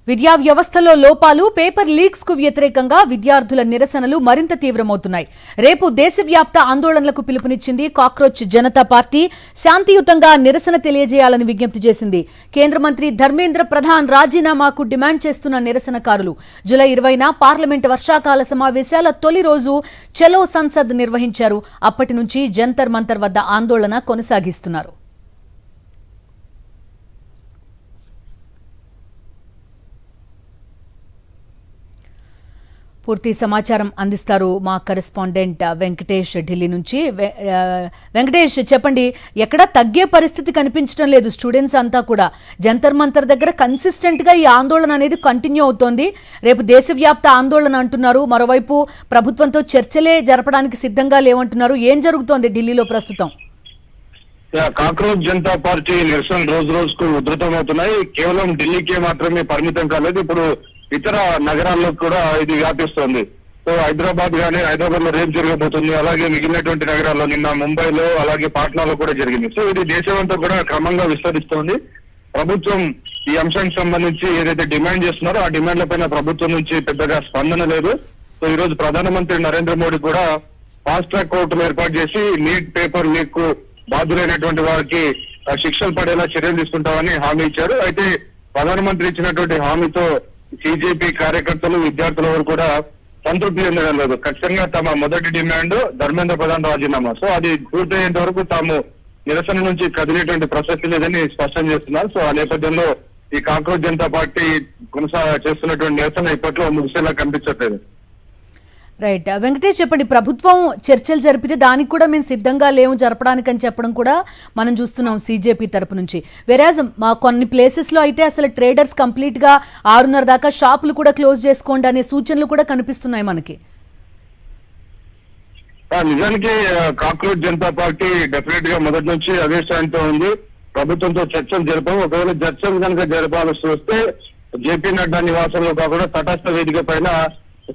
విద్యా వ్యవస్థలో లోపాలు, పేపర్ లీక్స్ కు వ్యతిరేకంగా విద్యార్థుల నిరసనలు మరింత తీవ్రమవుతున్నాయి. రేపు దేశవ్యాప్త ఆందోళనలకు పిలుపునిచ్చింది కాక్రోచ్ జనతా పార్టీ. శాంతియుతంగా నిరసన తెలియజేయాలని విజ్ఞప్తి చేసింది. కేంద్ర మంత్రి ధర్మేంద్ర ప్రధాన్ రాజీనామాకు డిమాండ్ చేస్తున్న నిరసనకారులు జూలై 20న పార్లమెంట్ వర్షాకాల సమావేశాల తొలి రోజు చలో సంసద్ నిర్వహించారు. అప్పటి నుంచి జంతర్ మంతర్ వద్ద ఆందోళన కొనసాగిస్తున్నారు. పూర్తి సమాచారం అందిస్తారు మా కరెస్పాండెంట్ వెంకటేష్ ఢిల్లీ నుంచి. వెంకటేష్, చెప్పండి, ఎక్కడా తగ్గే పరిస్థితి కనిపించడం లేదు. స్టూడెంట్స్ అంతా కూడా జంతర్ మంతర్ దగ్గర కన్సిస్టెంట్ గా ఈ ఆందోళన అనేది కంటిన్యూ అవుతోంది. రేపు దేశవ్యాప్త ఆందోళన అంటున్నారు. మరోవైపు ప్రభుత్వంతో చర్చలే జరపడానికి సిద్ధంగా లేవంటున్నారు. ఏం జరుగుతోంది ఢిల్లీలో ప్రస్తుతం? కాక్రోచ్ జనతా పార్టీ నిరసన రోజు రోజుకు ఉధృతమవుతున్నాయి. కేవలం ఢిల్లీకే మాత్రమే పరిమితం కాలేదు, ఇప్పుడు ఇతర నగరాల్లో కూడా ఇది వ్యాపిస్తోంది. సో హైదరాబాద్ లో రేపు జరగబోతుంది. అలాగే మిగిలినటువంటి నగరాల్లో నిన్న ముంబైలో, అలాగే పాట్నాలో కూడా జరిగింది. సో ఇది దేశమంతా కూడా క్రమంగా విస్తరిస్తోంది. ప్రభుత్వం ఈ అంశానికి సంబంధించి ఏదైతే డిమాండ్ చేస్తున్నారో ఆ డిమాండ్ల పైన ప్రభుత్వం నుంచి పెద్దగా స్పందన లేదు. సో ఈ రోజు ప్రధానమంత్రి నరేంద్ర మోడీ కూడా ఫాస్ట్ ట్రాక్ కోర్టులు ఏర్పాటు చేసి నీట్ పేపర్ లీక్ కు బాధ్యులైనటువంటి వారికి శిక్షలు పడేలా చర్యలు తీసుకుంటామని హామీ ఇచ్చారు. అయితే ప్రధానమంత్రి ఇచ్చినటువంటి హామీతో సిజేపీ కార్యకర్తలు, విద్యార్థుల వరకు కూడా సంతృప్తి చెందడం లేదు. ఖచ్చితంగా తమ మొదటి డిమాండ్ ధర్మేంద్ర ప్రధాన్ రాజీనామా. సో అది పూర్తయ్యేంత వరకు తాము నిరసన నుంచి కదిలేటువంటి ప్రసక్తి లేదని స్పష్టం చేస్తున్నారు. సో ఆ నేపథ్యంలో ఈ కాక్రోచ్ జనతా పార్టీ చేస్తున్నటువంటి నిరసన ఇప్పట్లో ముగిసేలా కనిపించట్లేదు. రైట్ వెంకటేష్, చెప్పండి, ప్రభుత్వం చర్చలు జరిపితే దానికి కూడా మేము సిద్ధంగా లేము జరపడానికి అని చెప్పడం కూడా మనం చూస్తున్నాం సీజేపీ తరపు నుంచి. వెరాజ్ కొన్ని ప్లేసెస్ లో అయితే అసలు ట్రేడర్స్ కంప్లీట్ గా 6:30 దాకా షాపులు కూడా క్లోజ్ చేసుకోండి అనే సూచనలు కూడా కనిపిస్తున్నాయి మనకి. నిజానికి కాక్రోచ్ జనతా పార్టీ డెఫినెట్ గా మొదటి నుంచి అదే స్టాండ్తో ఉంది. ప్రభుత్వంతో చర్చలు జరపము, ఒకవేళ చర్చలు కనుక జరపాల్సి వస్తే జేపీ నడ్డా నివాసంలో కాకుండా తటస్థ వేదిక పైన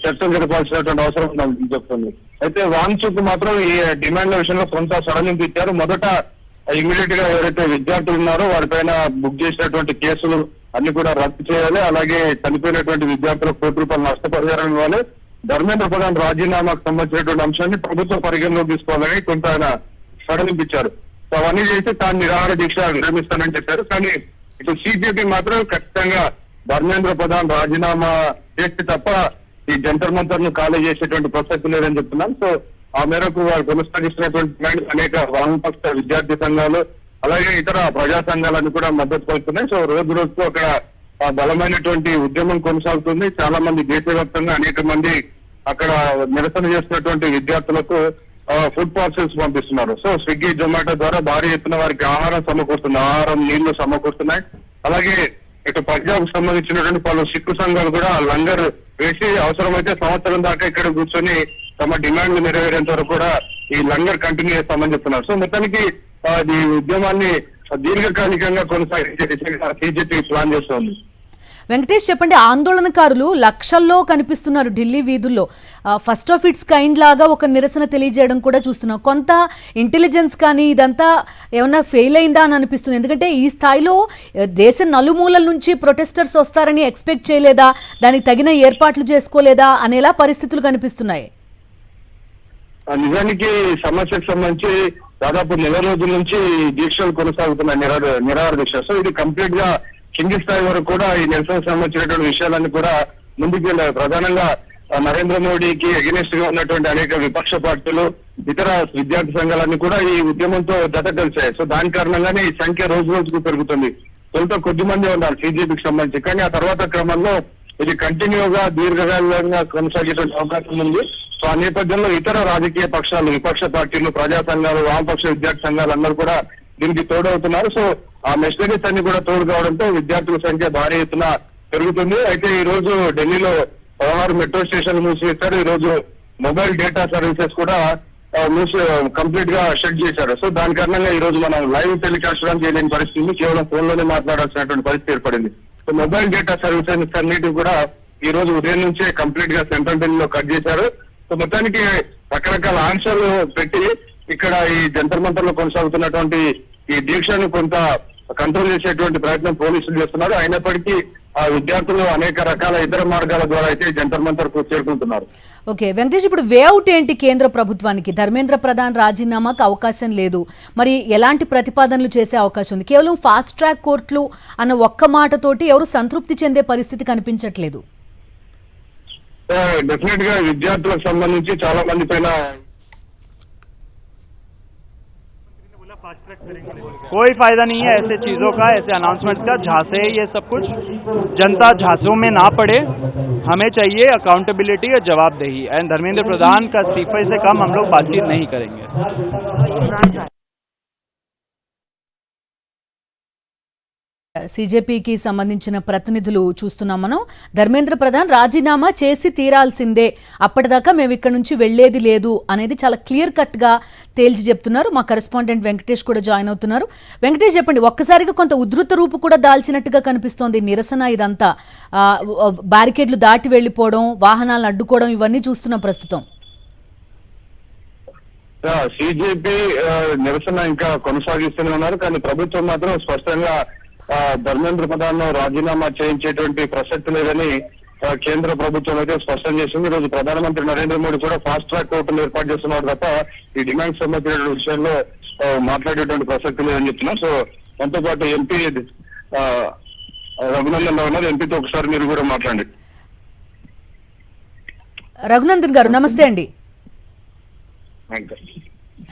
చర్చలు జరపాల్సినటువంటి అవసరం ఉందని చెప్తుంది. అయితే వాన్సుకు మాత్రం ఈ డిమాండ్ల విషయంలో కొంత సడలింపు ఇచ్చారు. మొదట ఇమీడియట్ గా ఎవరైతే విద్యార్థులు ఉన్నారో వారిపైన బుక్ చేసినటువంటి కేసులు అన్ని కూడా రద్దు చేయాలి. అలాగే చనిపోయినటువంటి విద్యార్థులకు ₹1 నష్టపరిహారం ఇవ్వాలి. ధర్మేంద్ర ప్రధాన్ రాజీనామాకు సంబంధించినటువంటి అంశాన్ని ప్రభుత్వ పరిగణలోకి తీసుకోవాలని కొంత ఆయన సడలింపించారు. సో అవన్నీ చేసి తాను నిరాహార దీక్ష విరమిస్తానని చెప్పారు. కానీ ఇటు సిజేపీ మాత్రం ఖచ్చితంగా ధర్మేంద్ర ప్రధాన్ రాజీనామా చేస్తే తప్ప ఈ జంతర్ మంతర్ ను ఖాళీ చేసేటువంటి ప్రసక్తి లేదని చెప్తున్నాను. సో ఆ మేరకు వారు కొనసాగిస్తున్నటువంటి డిమాండ్ అనేక వామపక్ష విద్యార్థి సంఘాలు, అలాగే ఇతర ప్రజా సంఘాలను కూడా మద్దతు పలుకుతున్నాయి. సో రోజు రోజుకు అక్కడ బలమైనటువంటి ఉద్యమం కొనసాగుతుంది. చాలా మంది దేశవ్యాప్తంగా అనేక మంది అక్కడ నిరసన చేస్తున్నటువంటి విద్యార్థులకు ఫుడ్ పార్సల్స్ పంపిస్తున్నారు. సో స్విగ్గీ, జొమాటో ద్వారా భారీ ఎత్తున వారికి ఆహారం సమకూరుతుంది, ఆహారం, నీళ్లు సమకూరుతున్నాయి. అలాగే ఇటు పంజాబ్ సంబంధించినటువంటి పలు సిక్కు సంఘాలు కూడా లంగర్ వేసి అవసరమైతే సంవత్సరం దాకా ఇక్కడ కూర్చొని తమ డిమాండ్లు నెరవేరేంత వరకు కూడా ఈ లంగర్ కంటిన్యూ చేస్తామని చెప్తున్నారు. సో మొత్తానికి ఈ ఉద్యమాన్ని దీర్ఘకాలికంగా కొనసాగించే దిశగా సిజేపీ ప్లాన్ చేస్తోంది. వెంకటేష్, చెప్పండి, ఆందోళనకారులు లక్షల్లో కనిపిస్తున్నారు ఢిల్లీ వీధుల్లో. ఫస్ట్ ఆఫ్ ఇట్స్ కైండ్ లాగా ఒక నిరసన తెలియజేయడం కూడా చూస్తున్నాం. కొంత ఇంటెలిజెన్స్ కానీ ఇదంతా ఏమన్నా ఫెయిల్ అయిందా అని అనిపిస్తుంది. ఎందుకంటే ఈ స్థాయిలో దేశ నలుమూలల నుంచి ప్రొటెస్టర్స్ వస్తారని ఎక్స్పెక్ట్ చేయలేదా, దానికి తగిన ఏర్పాట్లు చేసుకోలేదా అనేలా పరిస్థితులు కనిపిస్తున్నాయి. నిజానికి సమస్యకు సంబంధించి దాదాపు నెల రోజుల నుంచి దీక్షలు కొనసాగుతున్నాయి, నిరాహార దీక్ష. సో ఇది కంప్లీట్ గా కింది స్థాయి వరకు కూడా ఈ నిరసనకు సంబంధించినటువంటి విషయాలన్నీ కూడా ముందుకు వెళ్ళారు. ప్రధానంగా నరేంద్ర మోడీకి అగెనిస్ట్ గా ఉన్నటువంటి అనేక విపక్ష పార్టీలు, ఇతర విద్యార్థి సంఘాలన్నీ కూడా ఈ ఉద్యమంతో జత కలిశాయి. సో దాని కారణంగానే ఈ సంఖ్య రోజు రోజుకు పెరుగుతుంది. తొలుత కొద్ది మంది ఉన్నారు సిజేపీకి సంబంధించి, కానీ ఆ తర్వాత క్రమంలో ఇది కంటిన్యూగా దీర్ఘకాలంగా కొనసాగేటువంటి అవకాశం ఉంది. సో ఆ నేపథ్యంలో ఇతర రాజకీయ పక్షాలు, విపక్ష పార్టీలు, ప్రజా సంఘాలు, వామపక్ష విద్యార్థి సంఘాలు అందరూ కూడా దీనికి తోడవుతున్నారు. సో ఆ మెషినరీస్ అన్ని కూడా తోడు కావడంతో విద్యార్థుల సంఖ్య భారీ ఎత్తున పెరుగుతుంది. అయితే ఈ రోజు ఢిల్లీలో 16 మెట్రో స్టేషన్లు మూసివేశారు. ఈ రోజు మొబైల్ డేటా సర్వీసెస్ కూడా కంప్లీట్ గా షట్ చేశారు. సో దాని కారణంగా ఈ రోజు మనం లైవ్ టెలికాస్ట్ చేయలేని పరిస్థితి, కేవలం ఫోన్ లోనే మాట్లాడాల్సినటువంటి పరిస్థితి ఏర్పడింది. సో మొబైల్ డేటా సర్వీసెస్ అన్నిటి కూడా ఈ రోజు ఉదయం నుంచే కంప్లీట్ గా సెంట్రల్ ఢిల్లీలో కట్ చేశారు. సో మొత్తానికి రకరకాల ఆంక్షలు పెట్టి ఇక్కడ ఈ జంతర్ మంతర్ లో కొనసాగుతున్నటువంటి ఈ దీక్షను కొంత కంట్రోల్ చేసేటువంటి ప్రయత్నం పోలీసులు చేస్తున్నారు. అయినప్పటికీ ఆ విద్యార్థులు అనేక రకాల ఇతర మార్గాల ద్వారా అయితే జంతర్ మంతర్ కు చేరుకుంటున్నారు. ఓకే వెంకటేష్, ఇప్పుడు వేఅవుట్ ఏంటి కేంద్ర ప్రభుత్వానికి? ధర్మేంద్ర ప్రధాన్ రాజీనామాకు అవకాశం లేదు, మరి ఎలాంటి ప్రతిపాదనలు చేసే అవకాశం ఉంది? కేవలం ఫాస్ట్ ట్రాక్ కోర్టులు అన్న ఒక్క మాటతోటి ఎవరు సంతృప్తి చెందే పరిస్థితి కనిపించట్లేదు. డెఫినెట్ గా విద్యార్థులకు సంబంధించి చాలా మంది పైన कोई फायदा नहीं है ऐसे चीजों का, ऐसे अनाउंसमेंट का। झांसे ये सब कुछ, जनता झांसों में ना पड़े। हमें चाहिए अकाउंटेबिलिटी और जवाबदेही। एंड धर्मेंद्र प्रधान का इस्तीफे से कम हम लोग बातचीत नहीं करेंगे। సిజేపీకి సంబంధించిన ప్రతినిధులు చూస్తున్నాం మనం. ధర్మేంద్ర ప్రధాన్ రాజీనామా చేసి తీరాల్సిందే, అప్పటిదాకా మేము ఇక్కడ నుంచి వెళ్లేది లేదు అనేది చాలా క్లియర్ కట్ గా తేల్చి చెప్తున్నారు. మా కరెస్పాండెంట్ వెంకటేష్ కూడా జాయిన్ అవుతున్నారు. వెంకటేష్ చెప్పండి, ఒక్కసారిగా కొంత ఉధృత రూపు కూడా దాల్చినట్టుగా కనిపిస్తోంది నిరసన. ఇదంతా బ్యారికేడ్లు దాటి వెళ్లిపోవడం, వాహనాలను అడ్డుకోవడం, ఇవన్నీ చూస్తున్నాం ప్రస్తుతం. సిజేపీ నిరసన ఇంకా కొనసాగిస్తూనే ఉన్నారు, కానీ ప్రభుత్వం మాత్రం స్పష్టంగా ధర్మేంద్ర ప్రధాన్ రాజీనామా చేయించేటువంటి ప్రసక్తి లేదని కేంద్ర ప్రభుత్వం అయితే స్పష్టం చేసింది. ఈ రోజు ప్రధానమంత్రి నరేంద్ర మోడీ కూడా ఫాస్ట్ ట్రాక్ కోర్టును ఏర్పాటు చేస్తున్నారు తప్ప ఈ డిమాండ్ సంబంధించిన విషయంలో మాట్లాడేటువంటి ప్రసక్తి లేదని చెప్తున్నారు. సో మనతో పాటు ఎంపీ రఘునందన్ రావు ఉన్నారు. ఎంపీతో ఒకసారి మీరు కూడా మాట్లాడండి. రఘునందన్ గారు నమస్తే అండి.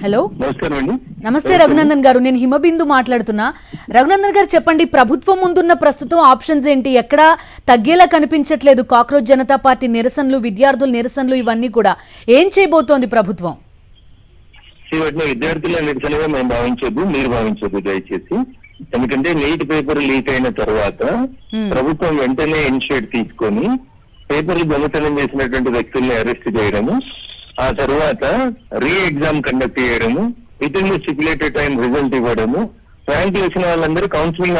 హలో, నమస్తే రఘునందన్ గారు, నేను హిమబిందు మాట్లాడుతున్నా. రఘునందన్ గారు చెప్పండి, ప్రభుత్వం ముందున్న ప్రస్తుతం ఆప్షన్స్ ఏంటి? ఎక్కడా తగ్గేలా కనిపించట్లేదు. కాక్రోచ్ జనతా పార్టీ నిరసనలు, విద్యార్థుల నిరసనలు, ఇవన్నీ కూడా ఏం చేయబోతోంది ప్రభుత్వం? విద్యార్థుల నిరసనగా మేము భావించదు, మీరు భావించదు దయచేసి. ఎందుకంటే నీట్ పేపర్ లీక్ అయిన తర్వాత ప్రభుత్వం వెంటనే ఇనిషియేట్ తీసుకొని పేపర్లు దొంగతనం చేసినటువంటి వ్యక్తుల్ని అరెస్ట్ చేయడము, ఆ తర్వాత రీ ఎగ్జామ్ కండక్ట్ చేయడము, with in the stipulated time result ఇవ్వడము, ర్యాంకులు వచ్చిన వాళ్ళందరూ కౌన్సిలింగ్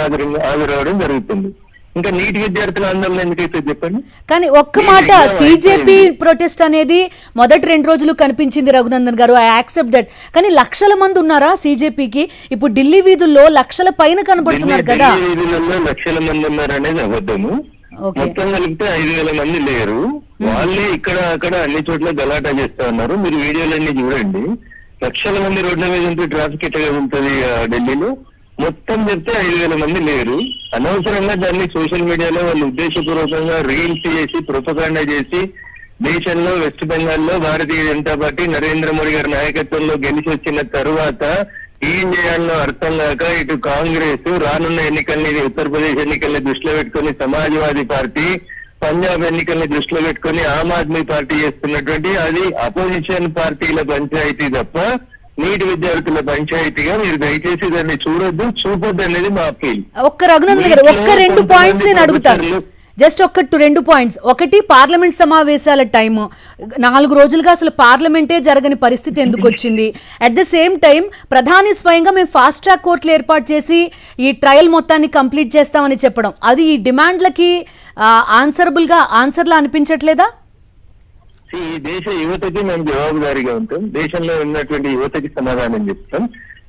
హాజరవడం జరుగుతుంది. ఇంకా నీట్ విద్యార్థుల ఆందోళన ఎందుకైతే చెప్పండి. కానీ ఒక్క మాట, సిజేపీ ప్రొటెస్ట్ అనేది మొదటి 2 రోజులు కనిపించింది రఘునందన్ గారు, ఐ యాక్సెప్ట్ దట్. కానీ లక్షల మంది ఉన్నారా సిజేపీకి? ఇప్పుడు ఢిల్లీ వీధుల్లో లక్షల పైన కనబడుతున్నారు కదా. వీధులలో లక్షల మంది ఉన్నారు అనేది అబద్ధము. మొత్తం కలిపితే 5,000 మంది లేరు. వాళ్ళే ఇక్కడ అక్కడ అన్ని చోట్ల గలాటా చేస్తా ఉన్నారు. మీరు వీడియోలన్నీ చూడండి. లక్షల మంది రోడ్ల మీద ఉంటే ట్రాఫిక్ ఎట్లా ఉంటుంది ఢిల్లీలో? మొత్తం చెప్తే 5,000 మంది లేరు. అనవసరంగా దాన్ని సోషల్ మీడియాలో వాళ్ళు ఉద్దేశపూర్వకంగా రీల్స్ చేసి ప్రొపగాండా చేసి దేశంలో వెస్ట్ బెంగాల్లో భారతీయ జనతా పార్టీ నరేంద్ర మోడీ గారి నాయకత్వంలో గెలిచి వచ్చిన తరువాత ఏం చేయాలో అర్థం కాక ఇటు కాంగ్రెస్ రానున్న ఎన్నికల్ని, ఉత్తరప్రదేశ్ ఎన్నికల్ని దృష్టిలో పెట్టుకుని సమాజ్వాదీ పార్టీ, పంజాబ్ ఎన్నికల్ని దృష్టిలో పెట్టుకుని ఆమ్ ఆద్మీ పార్టీ చేస్తున్నటువంటి అది అపోజిషన్ పార్టీల పంచాయతీ తప్ప నీటి విద్యార్థుల పంచాయతీగా మీరు దయచేసి దాన్ని చూడొద్దు, చూపొద్దు అనేది మా అప్పీల్. ఒక్క రఘునందన్ గారు, ఒక్క 2 పాయింట్స్ నేను అడుగుతాను. Just 2 points. ఒకటి, పార్లమెంట్ సమావేశాల టైం 4 రోజులుగా అసలు పార్లమెంటే జరగని పరిస్థితి ఎందుకు వచ్చింది? అట్ ద సేమ్ టైం ప్రధాని స్వయంగా మేము ఫాస్ట్ ట్రాక్ కోర్టులు ఏర్పాటు చేసి ఈ ట్రయల్ మొత్తాన్ని కంప్లీట్ చేస్తామని చెప్పడం, అది ఈ డిమాండ్లకి ఆన్సర్లా అనిపించట్లేదా? ఈ దేశ యువతకి మేము జవాబుదారీగా ఉంటాం. దేశంలో ఉన్నటువంటి యువతకి సమాధానం చెప్తాం.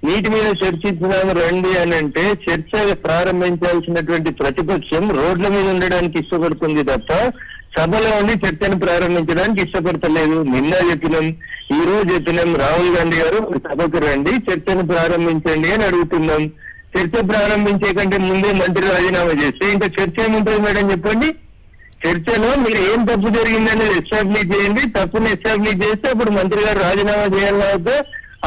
నీటి మీద చర్చించుదాం రండి అని అంటే చర్చ ప్రారంభించాల్సినటువంటి ప్రతిపక్షం రోడ్ల మీద ఉండడానికి ఇష్టపడుతుంది తప్ప సభలో ఉండి చర్చను ప్రారంభించడానికి ఇష్టపడతలేదు. నిన్న చెప్పినాం, ఈ రోజు చెప్పినాం, రాహుల్ గాంధీ గారు సభకు రండి, చర్చను ప్రారంభించండి అని అడుగుతున్నాం. చర్చ ప్రారంభించే కంటే ముందే మంత్రి రాజీనామా చేస్తే ఇంకా చర్చ ఏముంటుంది మేడం చెప్పండి? చర్చలో మీరు ఏం తప్పు జరిగిందనేది ఎస్టాబ్లిష్ చేయండి. తప్పుని ఎస్టాబ్లిష్ చేస్తే అప్పుడు మంత్రి గారు రాజీనామా చేయాలి.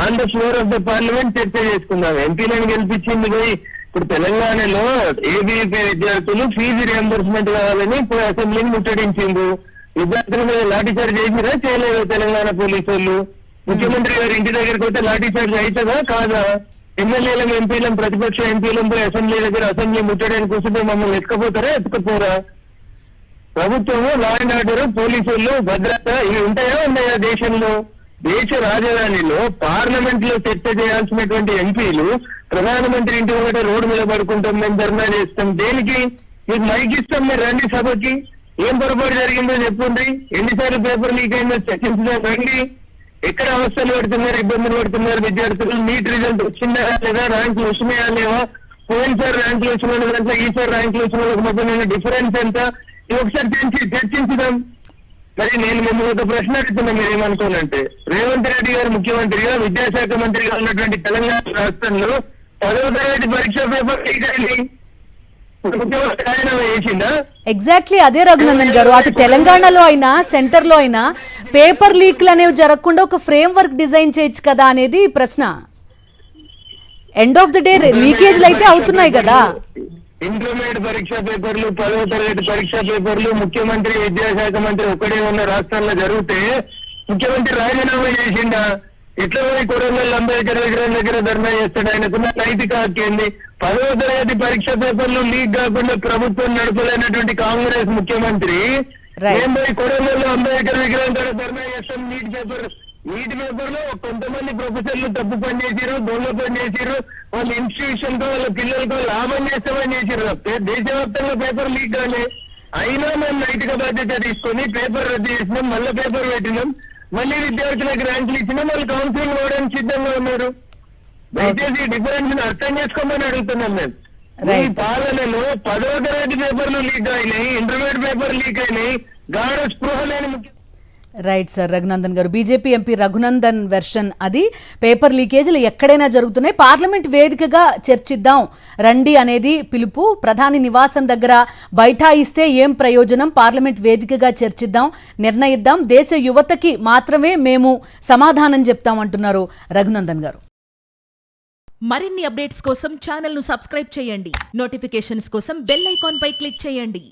On the floor of the parliament చర్చ చేసుకుందాం. ఎంపీలను గెలిపించింది పోయి ఇప్పుడు తెలంగాణలో ఏబీవీపీ విద్యార్థులు ఫీజు రియంబర్స్మెంట్ కావాలని ఇప్పుడు అసెంబ్లీని ముట్టడించింది. విద్యార్థుల మీద లాఠీచార్జ్ చేసిరా చేయలేదు తెలంగాణ పోలీసు వాళ్ళు? ముఖ్యమంత్రి గారు ఇంటి దగ్గరికి వస్తే లాఠీచార్జ్ అవుతుందా కాదా? ఎమ్మెల్యేలం, ఎంపీలం, ప్రతిపక్ష ఎంపీలం పోయి అసెంబ్లీ దగ్గర అసెంబ్లీ ముట్టడానికి వస్తుంటే మమ్మల్ని ఎత్తుకపోతారా ఎత్తుకపోరా? ప్రభుత్వము, లా అండ్ ఆర్డర్, పోలీసులు, భద్రత ఇవి ఉన్నాయా దేశంలో? దేశ రాజధానిలో పార్లమెంట్ లో చర్చ చేయాల్సినటువంటి ఎంపీలు ప్రధానమంత్రి ఇంటి ఒకటి రోడ్డు మీద పడుకుంటాం, మేము ధర్నా చేస్తాం. దేనికి? మీకు మైక్ ఇస్తాం, మీరు రండి సభకి. ఏం పొరపాటు జరిగిందో చెప్పండి. ఎన్నిసార్లు పేపర్ లీక్ అయిందో చర్చించడం రండి. ఎక్కడ అవస్థలు పడుతున్నారు, ఇబ్బందులు పడుతున్నారు విద్యార్థులు? నీట్ రిజల్ట్ వచ్చిందా లేదా, ర్యాంకులు వచ్చినాయా లేవా, పోయినసారి ర్యాంకులు వచ్చిన వాళ్ళ దాంట్లో ఈసారి ర్యాంకులు వచ్చిన వాళ్ళకి మధ్య డిఫరెన్స్ ఎంత, ఇది ఒకసారి చర్చించుదాం. మరి నేను మిమ్మల్ని ఒక ప్రశ్న అడుగుతున్నా, మీరు ఏమనుకోనంటే రేవంత్ రెడ్డి గారు ముఖ్యమంత్రిగా విద్యాశాఖ మంత్రిగా ఉన్నటువంటి తెలంగాణ రాష్ట్రంలో 10వ తరగతి పరీక్ష పేపర్ లీక్ అయింది. ముఖ్యమంత్రి ఆయన వేసిందా? ఎగ్జాక్ట్లీ అదే రఘునందన్ గారు, అటు తెలంగాణలో అయినా సెంటర్ లో అయినా పేపర్ లీక్లు అనేవి జరగకుండా ఒక ఫ్రేమ్ వర్క్ డిజైన్ చేయొచ్చు కదా అనేది ప్రశ్న. ఎండ్ ఆఫ్ ది డే లీకేజ్లు అయితే అవుతున్నాయి కదా. ఇంటర్మీడియట్ పరీక్ష పేపర్లు, 10వ తరగతి పరీక్ష పేపర్లు ముఖ్యమంత్రి విద్యాశాఖ మంత్రి ఒక్కడే ఉన్న రాష్ట్రాల్లో జరిగితే ముఖ్యమంత్రి రాజీనామా చేసిండా? ఇట్లా పోయి కొడంగల్ అంబేద్కర్ విగ్రహం దగ్గర ధర్నా చేస్తాడు? ఆయనకున్న నైతిక హక్కు ఏంది? 10వ తరగతి పరీక్ష పేపర్లు లీక్ కాకుండా ప్రభుత్వం నడపలేనటువంటి కాంగ్రెస్ ముఖ్యమంత్రి మేము పోయి కొడంగల్ అంబేద్కర్ విగ్రహం దగ్గర ధర్నా చేస్తాం. నీట్ పేపర్ లో కొంతమంది ప్రొఫెసర్లు తప్పు పని చేశారు, దొంగ పని చేశారు, వాళ్ళ ఇన్స్టిట్యూషన్ తో వాళ్ళ పిల్లలతో లాభం చేస్తామని చేశారు. దేశవ్యాప్తంగా పేపర్ లీక్ కానీ అయినా మేము నైతిక బాధ్యత తీసుకొని పేపర్ రద్దు చేసినాం, మళ్ళీ పేపర్ పెట్టినాం, మళ్ళీ విద్యార్థులకు ర్యాంకులు ఇచ్చినాం, వాళ్ళు కౌన్సిలింగ్ పోవడానికి సిద్ధంగా ఉన్నారు. దయచేసి డిఫరెన్స్ అర్థం చేసుకోమని అడుగుతున్నాం మేము. ఈ పాలనలో 10వ తరగతి పేపర్లు లీక్ అయినాయి, ఇంటర్మీడియట్ పేపర్ లీక్ అయినాయి, గాఢ స్పృహ లేని రైట్ సార్ రఘునందన్ గారు, బీజేపీ ఎంపీ రఘునందన్ వెర్షన్ అది. పేపర్ లీకేజీలు ఎక్కడైనా జరుగుతున్నాయి, పార్లమెంట్ వేదికగా చర్చిద్దాం రండి అనేది పిలుపు. ప్రధాని నివాసం దగ్గర బైఠాయిస్తే ఏం ప్రయోజనం, పార్లమెంట్ వేదికగా చర్చిద్దాం, నిర్ణయిద్దాం, దేశ యువతకి మాత్రమే మేము సమాధానం చెప్తామంటున్నారు రఘునందన్ గారు. మరిన్ని అప్డేట్స్ కోసం ఛానల్ ను సబ్స్క్రైబ్ చేయండి. నోటిఫికేషన్స్ కోసం బెల్ ఐకాన్ పై క్లిక్ చేయండి.